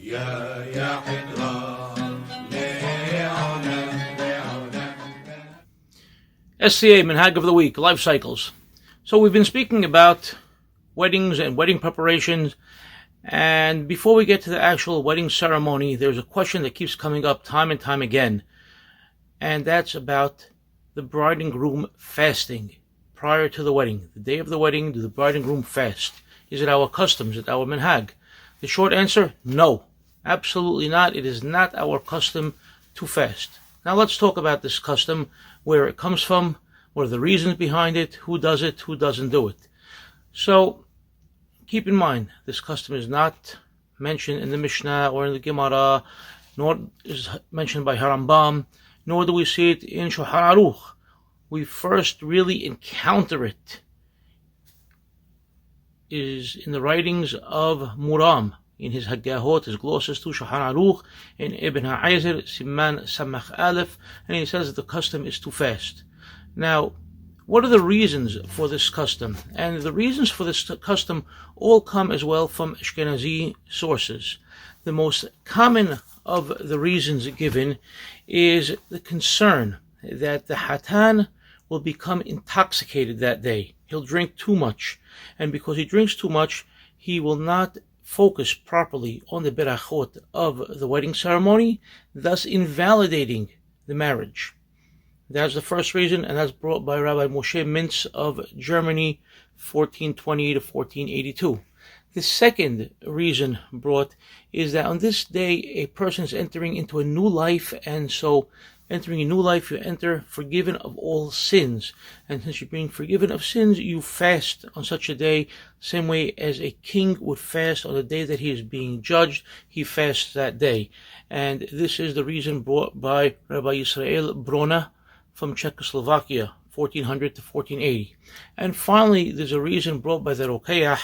SCA Minhag of the Week, Life Cycles. So we've been speaking about weddings and wedding preparations, and before we get to the actual wedding ceremony, there's a question that keeps coming up time and time again, and that's about the bride and groom fasting prior to the wedding. The day of the wedding, do the bride and groom fast? Is it our custom? Is it our minhag? The short answer, no. Absolutely not. It is not our custom to fast. Now let's talk about this custom, where it comes from, what are the reasons behind it, who does it, who doesn't do it. So keep in mind, this custom is not mentioned in the Mishnah or in the Gemara, nor is mentioned by Harambam, nor do we see it in Shulchan Aruch. We first really encounter it is in the writings of Muram, in his Haggahot, his glosses to Shulchan Aruch, in Ibn Ha'ayzer, Siman Samach Aleph, and he says that the custom is to fast. Now, what are the reasons for this custom? And the reasons for this custom all come as well from Ashkenazi sources. The most common of the reasons given is the concern that the Hatan will become intoxicated that day. He'll drink too much, and because he drinks too much, he will not focus properly on the berachot of the wedding ceremony, thus invalidating the marriage. That's the first reason, and that's brought by Rabbi Moshe Mintz of Germany, 1420 to 1482. The second reason brought is that on this day a person is entering into a new life, and so entering a new life, you enter forgiven of all sins. And since you're being forgiven of sins, you fast on such a day, same way as a king would fast on the day that he is being judged. He fasts that day. And this is the reason brought by Rabbi Yisrael Brona from Czechoslovakia, 1400 to 1480. And finally, there's a reason brought by the Rokeach,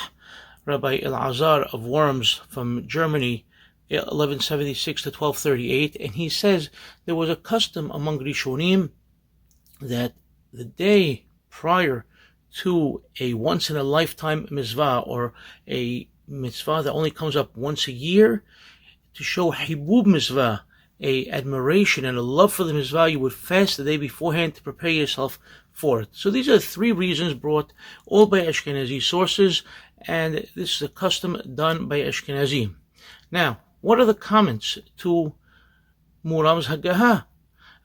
Rabbi Elazar of Worms from Germany, 1176 to 1238, and he says there was a custom among Rishonim that the day prior to a once-in-a-lifetime mitzvah, or a mitzvah that only comes up once a year, to show hibub mitzvah, a admiration and a love for the mitzvah, you would fast the day beforehand to prepare yourself for it. So these are three reasons brought all by Ashkenazi sources, and this is a custom done by Ashkenazim. Now, what are the comments to Muram's Haggah?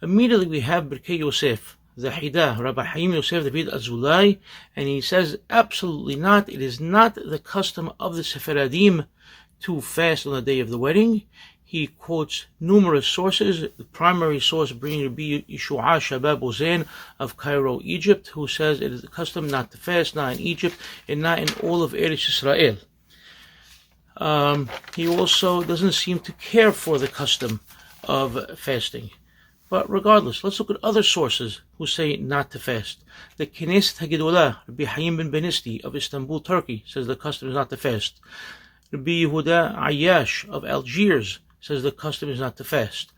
Immediately we have Birkei Yosef, the Hida, Rabbi Haim Yosef David Azulai, and he says absolutely not. It is not the custom of the Sephardim to fast on the day of the wedding. He quotes numerous sources, the primary source being Rabbi Yeshua Shabab Ozen of Cairo, Egypt, who says it is the custom not to fast, not in Egypt, and not in all of Eretz Israel. He also doesn't seem to care for the custom of fasting. But regardless, let's look at other sources who say not to fast. The Knesset Hagedolah, Rabbi Hayim ben Benisti of Istanbul, Turkey, says the custom is not to fast. Rabbi Yehuda Ayash of Algiers says the custom is not to fast.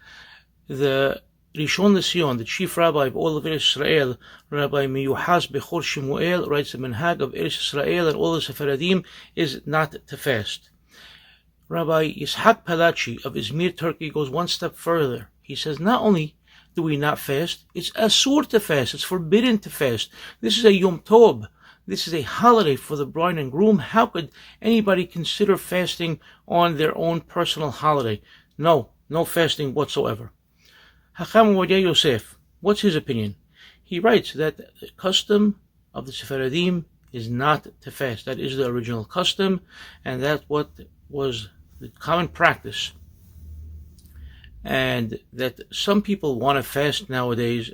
The Rishon LeZion, the chief rabbi of all of Eretz Israel, Rabbi Miyuhas Bechor Shemuel, writes the Minhag of Eretz Israel and all the Sephardim is not to fast. Rabbi Yitzhak Palachi of Izmir, Turkey, goes one step further. He says not only do we not fast, it's asur to fast, it's forbidden to fast. This is a Yom Tov. This is a holiday for the bride and groom. How could anybody consider fasting on their own personal holiday? No fasting whatsoever. Hacham Ovadia Yosef, what's his opinion? He writes that the custom of the Sephardim is not to fast. That is the original custom, and that's what was the common practice. And that some people want to fast nowadays.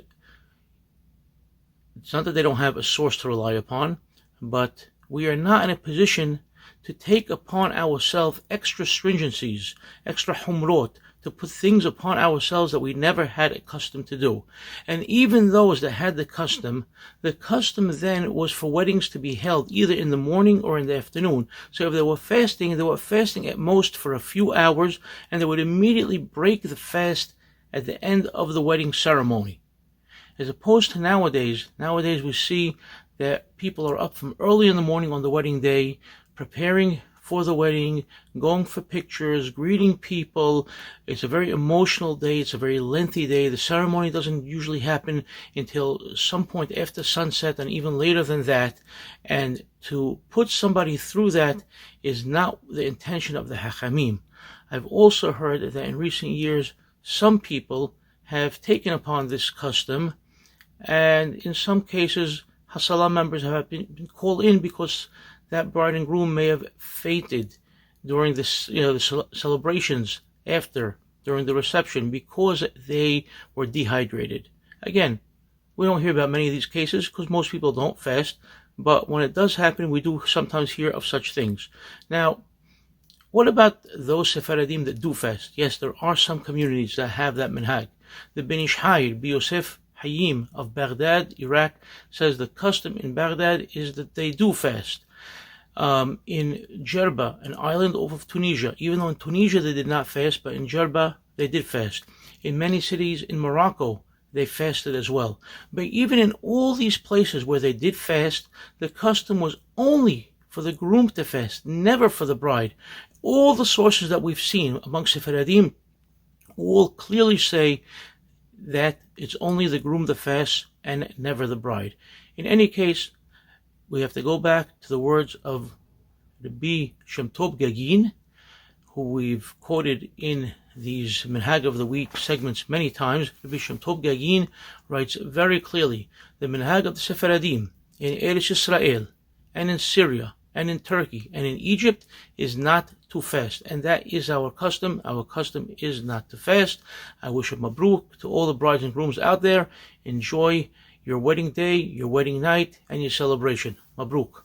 It's not that they don't have a source to rely upon, but we are not in a position to take upon ourselves extra stringencies, extra humrot, to put things upon ourselves that we never had a custom to do. And even those that had the custom then was for weddings to be held either in the morning or in the afternoon. So if they were fasting at most for a few hours, and they would immediately break the fast at the end of the wedding ceremony. As opposed to nowadays we see that people are up from early in the morning on the wedding day, preparing for the wedding, going for pictures, greeting people. It's a very emotional day. It's a very lengthy day. The ceremony doesn't usually happen until some point after sunset and even later than that. And to put somebody through that is not the intention of the Hachamim. I've also heard that in recent years, some people have taken upon this custom, and in some cases, Hasala members have been called in because that bride and groom may have fainted during this, the celebrations during the reception, because they were dehydrated. Again, we don't hear about many of these cases because most people don't fast, but when it does happen, we do sometimes hear of such things. Now, what about those Sephardim that do fast? Yes, there are some communities that have that minhag. The Ben Ish Hayr, Yosef Hayim of Baghdad, Iraq, says the custom in Baghdad is that they do fast. In Jerba, an island off of Tunisia, even though in Tunisia they did not fast, but in Jerba they did fast. In many cities in Morocco, they fasted as well. But even in all these places where they did fast, the custom was only for the groom to fast, never for the bride. All the sources that we've seen amongst Sephardim all clearly say that it's only the groom that fasts and never the bride. In any case, we have to go back to the words of Rabbi Shem Tov Gagin, who we've quoted in these Minhag of the Week segments many times. Rabbi Shem Tov Gagin writes very clearly, the Minhag of the Sephardim in Eretz Israel and in Syria and in Turkey and in Egypt is not to fast, and that is our custom. Our custom is not to fast. I wish a mabruk to all the brides and grooms out there. Enjoy your wedding day, your wedding night, and your celebration. Mabruk.